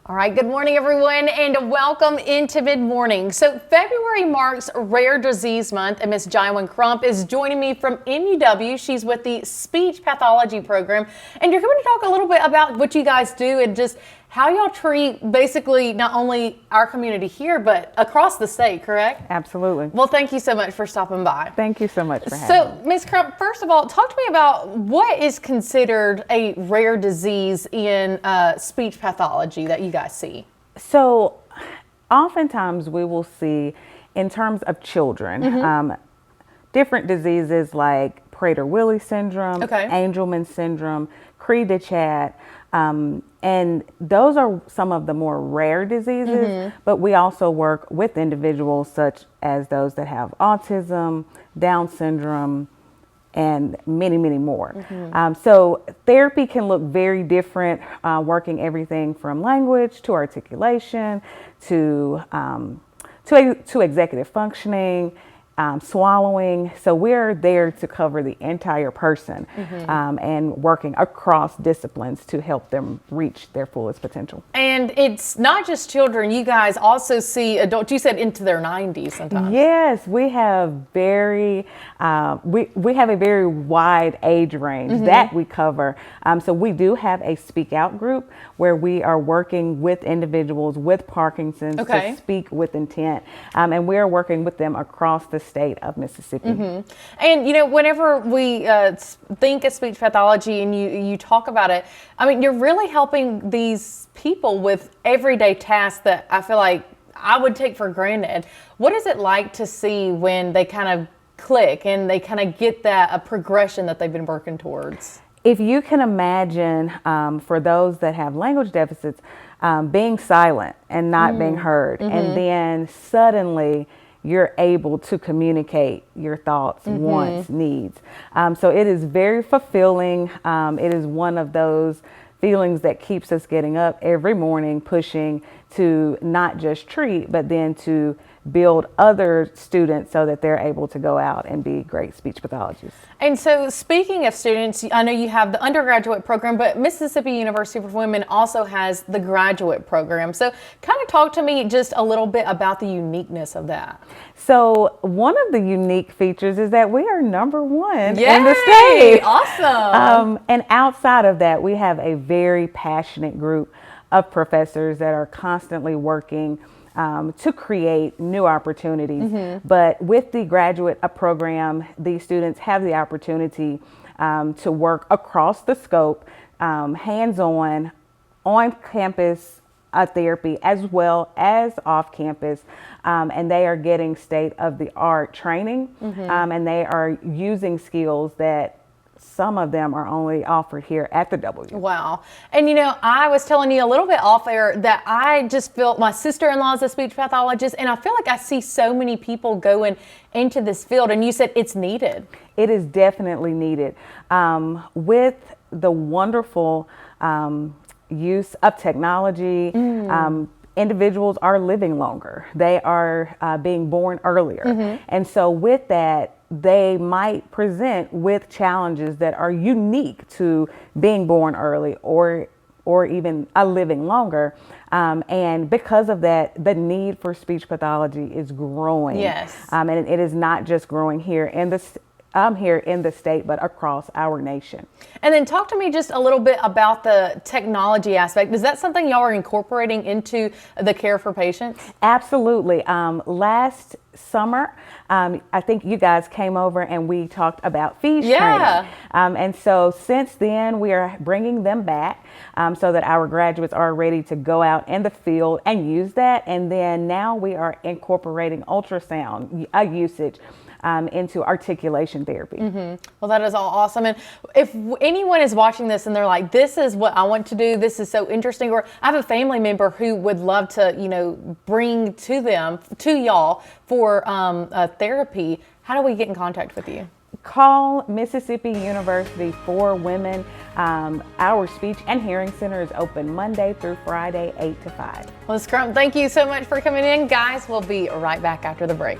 All right, good morning everyone and welcome into Mid Morning. So February marks Rare Disease Month and Miss Jianwen Crump is joining me from MUW. She's with the Speech Pathology program and you're going to talk a little bit about what you guys do and just how y'all treat basically not only our community here but across the state, correct? Absolutely. Well, thank you so much for stopping by. Thank you so much for having me. So, Ms. Crump, first of all, talk to me about what is considered a rare disease in speech pathology that you guys see. So, oftentimes we will see, in terms of children, different diseases like Prader-Willi syndrome, Angelman syndrome, Cri-du-Chat, and those are some of the more rare diseases, but we also work with individuals such as those that have autism, Down syndrome, and many, many more. So therapy can look very different, working everything from language to articulation to executive functioning, swallowing. So we're there to cover the entire person and working across disciplines to help them reach their fullest potential. And it's not just children. You guys also see adults. You said into their 90s sometimes. Yes, we have we have a very wide age range that we cover. So we do have a speak out group where we are working with individuals with Parkinson's to speak with intent. And we are working with them across the state of Mississippi. And you know, whenever we think of speech pathology and you talk about it, I mean, you're really helping these people with everyday tasks that I feel like I would take for granted. What is it like to see when they kind of click and they kind of get that progression that they've been working towards? If you can imagine, for those that have language deficits, being silent and not being heard, and then suddenly you're able to communicate your thoughts, wants, needs. So it is very fulfilling. It is one of those feelings that keeps us getting up every morning, pushing to not just treat, but then to build other students so that they're able to go out and be great speech pathologists. And so speaking of students, I know you have the undergraduate program, but Mississippi University for Women also has the graduate program. So kind of talk to me just a little bit about the uniqueness of that. So one of the unique features is that we are #1 in the Yay! state. Awesome. And outside of that, we have a very passionate group of professors that are constantly working to create new opportunities. But with the graduate program, these students have the opportunity to work across the scope, hands-on, on-campus therapy as well as off-campus, and they are getting state-of-the-art training, and they are using skills that some of them are only offered here at the W. Wow. And you know, I was telling you a little bit off air that I just feel my sister-in-law is a speech pathologist, and I feel like I see so many people going into this field, and you said it's needed. It is definitely needed. With the wonderful use of technology, individuals are living longer. They are being born earlier. And so with that, they might present with challenges that are unique to being born early or even living longer. And because of that, the need for speech pathology is growing. Yes. And it is not just growing here in the state, but across our nation. And then talk to me just a little bit about the technology aspect. Is that something y'all are incorporating into the care for patients? Absolutely. Last summer, I think you guys came over and we talked about fees training. And so since then, we are bringing them back so that our graduates are ready to go out in the field and use that. And then now we are incorporating ultrasound usage into articulation therapy. Well, that is all awesome. And if anyone is watching this and they're like, this is what I want to do, this is so interesting, or I have a family member who would love to, you know, bring to y'all for therapy, how do we get in contact with you? Call Mississippi University for Women. Our speech and hearing center is open Monday through Friday, 8 to 5. Well, Ms. Crump, thank you so much for coming in. Guys, we'll be right back after the break.